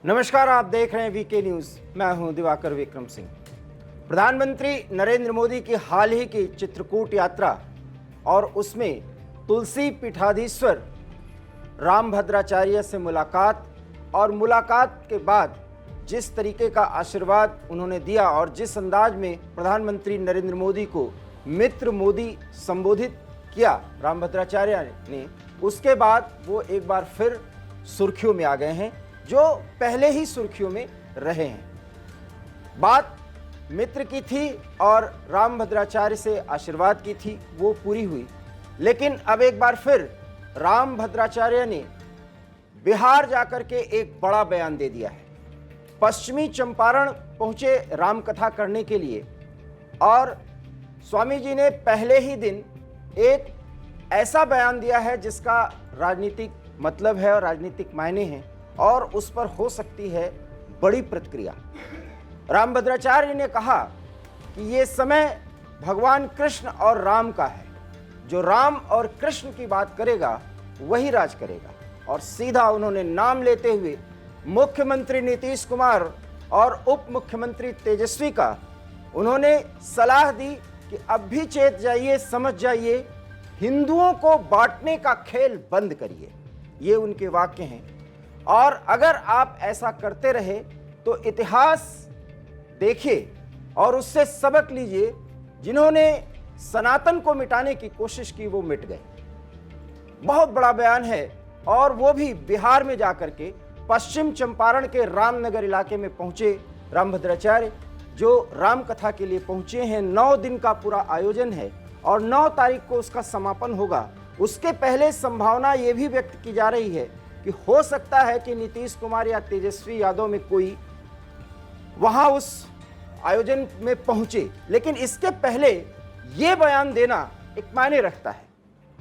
नमस्कार, आप देख रहे हैं वीके न्यूज। मैं हूं दिवाकर विक्रम सिंह। प्रधानमंत्री नरेंद्र मोदी की हाल ही की चित्रकूट यात्रा और उसमें तुलसी पीठाधीश्वर रामभद्राचार्य से मुलाकात और मुलाकात के बाद जिस तरीके का आशीर्वाद उन्होंने दिया और जिस अंदाज में प्रधानमंत्री नरेंद्र मोदी को मित्र मोदी संबोधित किया रामभद्राचार्य ने, उसके बाद वो एक बार फिर सुर्खियों में आ गए हैं, जो पहले ही सुर्खियों में रहे हैं। बात मित्र की थी और रामभद्राचार्य से आशीर्वाद की थी, वो पूरी हुई। लेकिन अब एक बार फिर रामभद्राचार्य ने बिहार जाकर के एक बड़ा बयान दे दिया है। पश्चिमी चंपारण पहुंचे रामकथा करने के लिए और स्वामी जी ने पहले ही दिन एक ऐसा बयान दिया है जिसका राजनीतिक मतलब है और राजनीतिक मायने हैं और उस पर हो सकती है बड़ी प्रतिक्रिया। रामभद्राचार्य ने कहा कि ये समय भगवान कृष्ण और राम का है। जो राम और कृष्ण की बात करेगा वही राज करेगा। और सीधा उन्होंने नाम लेते हुए मुख्यमंत्री नीतीश कुमार और उप मुख्यमंत्री तेजस्वी का उन्होंने सलाह दी कि अब भी चेत जाइए, समझ जाइए, हिंदुओं को बांटने का खेल बंद करिए। ये उनके वाक्य हैं। और अगर आप ऐसा करते रहे तो इतिहास देखिए और उससे सबक लीजिए। जिन्होंने सनातन को मिटाने की कोशिश की वो मिट गए। बहुत बड़ा बयान है और वो भी बिहार में जाकर के पश्चिम चंपारण के रामनगर इलाके में पहुंचे रामभद्राचार्य, जो राम कथा के लिए पहुंचे हैं। 9 दिन का पूरा आयोजन है और 9 तारीख को उसका समापन होगा। उसके पहले संभावना ये भी व्यक्त की जा रही है कि हो सकता है कि नीतीश कुमार या तेजस्वी यादव में कोई वहां उस आयोजन में पहुंचे। लेकिन इसके पहले यह बयान देना एक मायने रखता है।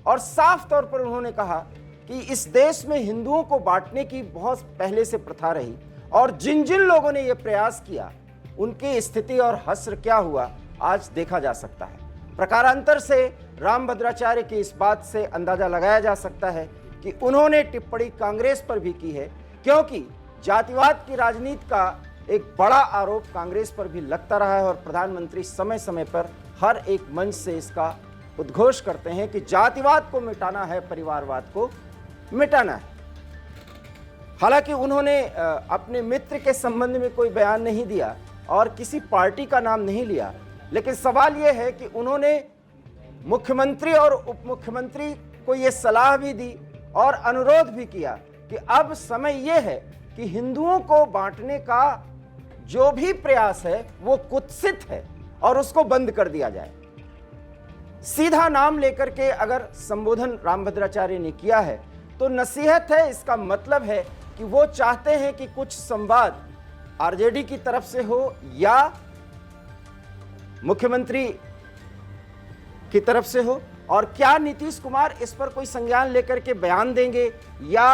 और साफ तौर पर उन्होंने कहा कि इस देश में हिंदुओं को बांटने की बहुत पहले से प्रथा रही और जिन जिन लोगों ने यह प्रयास किया उनकी स्थिति और हश्र क्या हुआ आज देखा जा सकता है। प्रकारांतर से रामभद्राचार्य की इस बात से अंदाजा लगाया जा सकता है कि उन्होंने टिप्पणी कांग्रेस पर भी की है, क्योंकि जातिवाद की राजनीति का एक बड़ा आरोप कांग्रेस पर भी लगता रहा है और प्रधानमंत्री समय समय पर हर एक मंच से इसका उद्घोष करते हैं कि जातिवाद को मिटाना है, परिवारवाद को मिटाना है। हालांकि उन्होंने अपने मित्र के संबंध में कोई बयान नहीं दिया और किसी पार्टी का नाम नहीं लिया, लेकिन सवाल यह है कि उन्होंने मुख्यमंत्री और उप मुख्यमंत्री को यह सलाह भी दी और अनुरोध भी किया कि अब समय यह है कि हिंदुओं को बांटने का जो भी प्रयास है वो कुत्सित है और उसको बंद कर दिया जाए। सीधा नाम लेकर के अगर संबोधन रामभद्राचार्य ने किया है तो नसीहत है। इसका मतलब है कि वो चाहते हैं कि कुछ संवाद आरजेडी की तरफ से हो या मुख्यमंत्री की तरफ से हो। और क्या नीतीश कुमार इस पर कोई संज्ञान लेकर के बयान देंगे या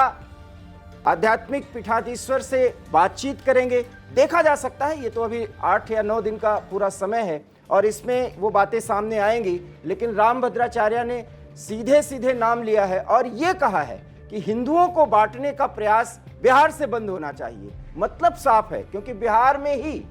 आध्यात्मिक पीठाधीश्वर से बातचीत करेंगे, देखा जा सकता है। ये तो अभी 8 या 9 दिन का पूरा समय है और इसमें वो बातें सामने आएंगी। लेकिन रामभद्राचार्य ने सीधे सीधे नाम लिया है और ये कहा है कि हिंदुओं को बांटने का प्रयास बिहार से बंद होना चाहिए। मतलब साफ है, क्योंकि बिहार में ही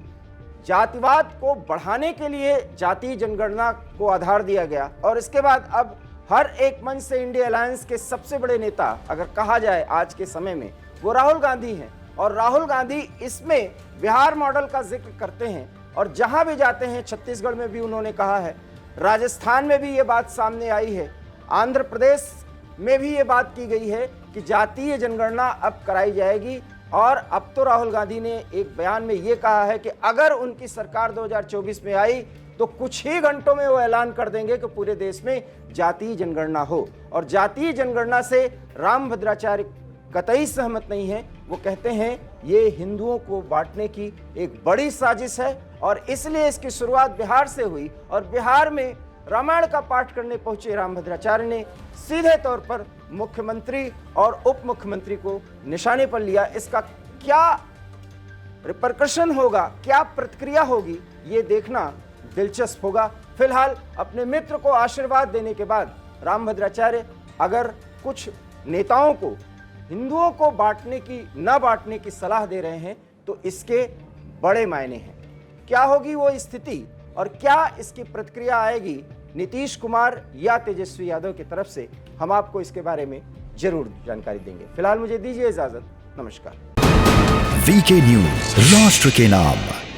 जातिवाद को बढ़ाने के लिए जातीय जनगणना को आधार दिया गया और इसके बाद अब हर एक मंच से इंडिया अलायंस के सबसे बड़े नेता अगर कहा जाए आज के समय में वो राहुल गांधी हैं। और राहुल गांधी इसमें बिहार मॉडल का जिक्र करते हैं और जहां भी जाते हैं, छत्तीसगढ़ में भी उन्होंने कहा है, राजस्थान में भी ये बात सामने आई है, आंध्र प्रदेश में भी ये बात की गई है कि जातीय जनगणना अब कराई जाएगी। और अब तो राहुल गांधी ने एक बयान में ये कहा है कि अगर उनकी सरकार 2024 में आई तो कुछ ही घंटों में वो ऐलान कर देंगे कि पूरे देश में जातीय जनगणना हो। और जातीय जनगणना से रामभद्राचार्य कतई सहमत नहीं है। वो कहते हैं ये हिंदुओं को बांटने की एक बड़ी साजिश है और इसलिए इसकी शुरुआत बिहार से हुई। और बिहार में रामायण का पाठ करने पहुंचे रामभद्राचार्य ने सीधे तौर पर मुख्यमंत्री और उप मुख्यमंत्री को निशाने पर लिया। इसका क्या रिपरकशन होगा, क्या प्रतिक्रिया होगी, ये देखना दिलचस्प होगा। फिलहाल अपने मित्र को आशीर्वाद देने के बाद रामभद्राचार्य अगर कुछ नेताओं को हिंदुओं को न बांटने की सलाह दे रहे हैं, तो इसके बड़े मायने हैं। क्या होगी वो स्थिति और क्या इसकी प्रतिक्रिया आएगी नीतीश कुमार या तेजस्वी यादव की तरफ से, हम आपको इसके बारे में जरूर जानकारी देंगे। फिलहाल मुझे दीजिए इजाजत, नमस्कार। वीके न्यूज, राष्ट्र के नाम।